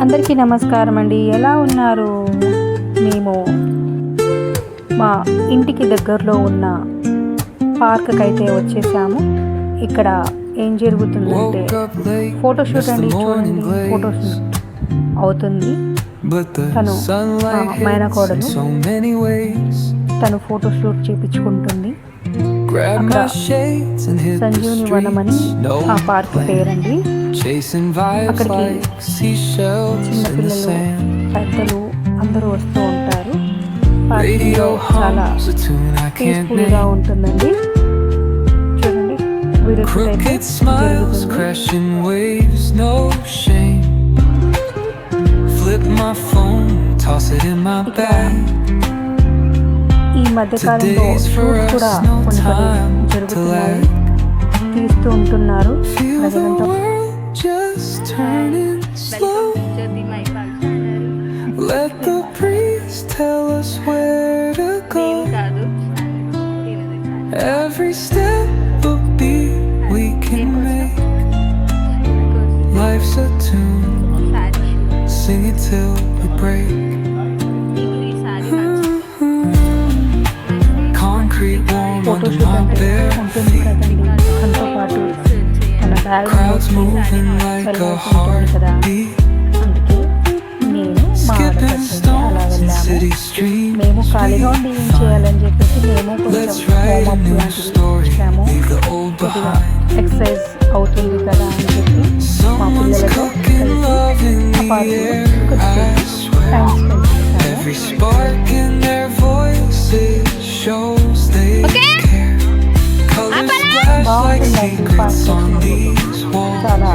అందరికీ నమస్కారం అండి. ఎలా ఉన్నారు? మేము మా ఇంటికి దగ్గరలో ఉన్న పార్క్కి అయితే వచ్చేసాము. ఇక్కడ ఏం జరుగుతుందంటే ఫోటోషూట్ అండి. చూడండి, ఫోటోషూట్ అవుతుంది. తను మేనకోడలు, తను ఫోటోషూట్ చేయించుకుంటుంది. అక్కడ సంజీవని వనం అని ఆ పార్క్ పేరండి. అక్కడికి చిన్నపిల్లలు, పెద్దలు అందరూ వస్తూ ఉంటారు. పార్కింగ్లో చాలా పీస్ఫుల్గా ఉంటుందండి. చూడండి, వీడియోస్ అయితే ఈ మధ్యకాలంలో షూట్ కూడా కొన్ని జరుగుతున్నాయి, తీస్తూ ఉంటున్నారు ప్రజలంతా. Let the breeze tell us where to go. Every step a beat we can make. Life's a tune, sing it till we break. Concrete warm under my bare feet. Crowds moving like a heartbeat. మేము ఖాళీగా ఉండి ఏం చేయాలని చెప్పేసి మేము కొంచెం warm up లాంటివి ఇచ్చాము. కొద్దిగా ఎక్సర్సైజ్ అవుతుంది కదా అని చెప్పి మా పిల్లలతో కలిసి ఆ పార్కులో కొద్దిగా టైం స్పెండ్ చేశాము. బాగుంటుందండి పార్క్. చాలా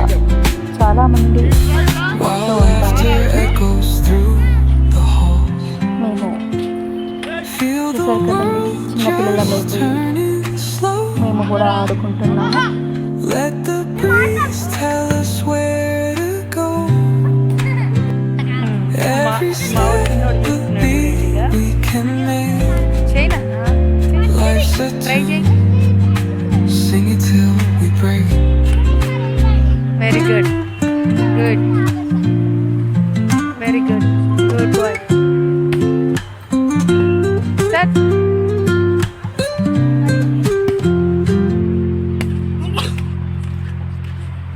చాలా మంది వస్తూ ఉంటారు. చిన్నపిల్లలమైతే మేము కూడా ఆడుకుంటున్నాము. Very good, good, very good, good boy.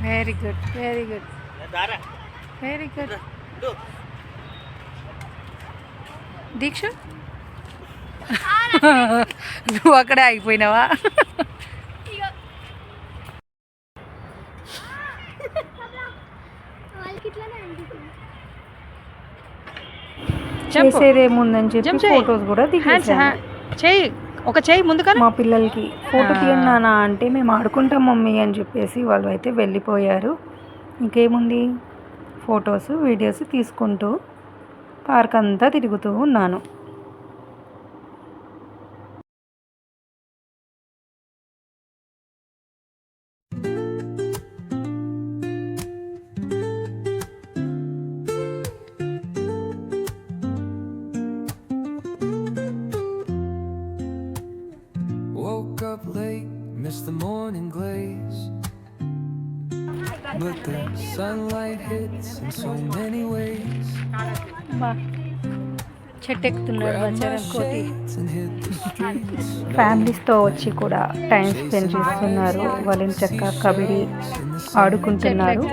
Very good, very good, very good. Deeksha, నువ్వు అక్కడే ఆగిపోయినావా? చేసేదేముందని చెప్పి ఫొటోస్ కూడా దిగేసాను. చెయ్యి, ఒక చెయ్యి ముందుగా. మా పిల్లలకి ఫోటో తీయన్నానా అంటే మేము ఆడుకుంటాం మమ్మీ అని చెప్పేసి వాళ్ళు అయితే వెళ్ళిపోయారు. ఇంకేముంది, ఫొటోస్ వీడియోస్ తీసుకుంటూ పార్క్ అంతా తిరుగుతూ ఉన్నాను. Woke up late, missed the morning glaze, but the sunlight hits in so many ways. చెట్టు ఎక్కుతున్నారు బచ్చారం కోతి. And hit the streets. ఫ్యామిలీస్తో వచ్చి కూడా టైం స్పెండ్ చేస్తున్నారు. వాళ్ళని చక్కగా కబడ్డీ ఆడుకుంటున్నారు.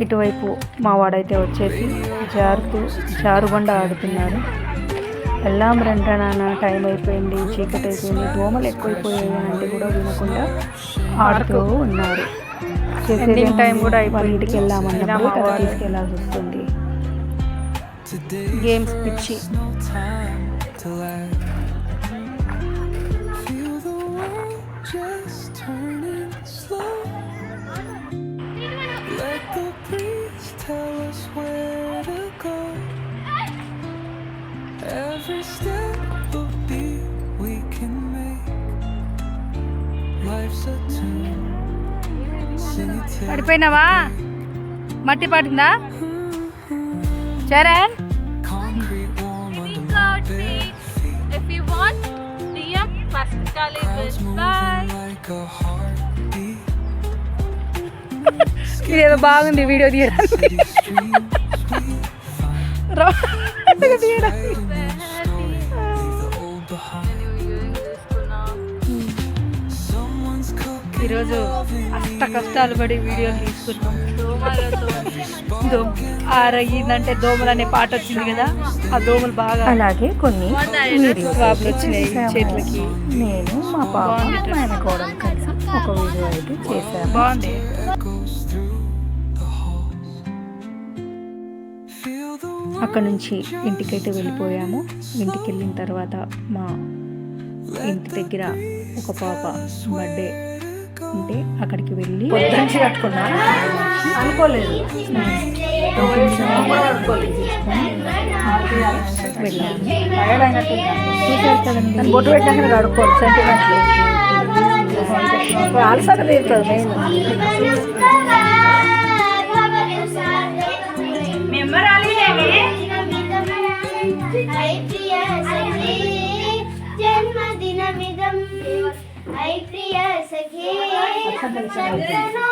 ఇటువైపు మా వాడైతే వచ్చేసి జారుబండ ఆడుతున్నారు. ఎల్లాం రండి నాన్న, టైం అయిపోయింది, చీకటి అయిపోయింది, దోమలు ఎక్కువైపోయాయి అంటే కూడా వినకుండా ఆడుతూ ఉన్నారు. చేసేది టైం కూడా అయిపోయి ఇంటికి వెళ్ళామన్నప్పుడు కదా తీసుకెళ్ళాల్సి వస్తుంది. గేమ్స్ పిచ్చి. Every step a beat we can make. Life's a tune, sing it till. పడిపోయినావా? మట్టి పడిందా Charan? Concrete warm under my bare feet. If you want, DM Pascali Crowds will moving bye. like a heartbeat. ఇదేదో బాగుంది video తీయడానికి. City streets we ఈరోజు అష్ట కష్టాలు పడి వీడియోలు తీసుకున్నాం. అయిందంటే దోమలు అనే పాట వచ్చింది కదా, ఆ దోమలు బాగా అలాగే కొన్ని వీడియోస్ ప్రాబ్లం వచ్చినాయి చేతులకి. నేను మా పాప మా ఆయన కోడలు కలిసి ఒక వీడియో అయితే చేశాను. బాగుంది. అక్కడ నుంచి ఇంటికైతే వెళ్ళిపోయాము. ఇంటికి వెళ్ళిన తర్వాత మా ఇంటి దగ్గర ఒక పాప బర్త్డే ఉంటే అక్కడికి వెళ్ళి కట్టుకున్నా అనుకోలేదు వెళ్ళాము. చూసారు కదండి, బొట్టు పెట్టాక కడుక్కోరు సెంటిమెంట్లు ఆల్సర్ తీరుతుంది జన్మదినమిదం ఐ ప్రియ సఖే చంద్రనో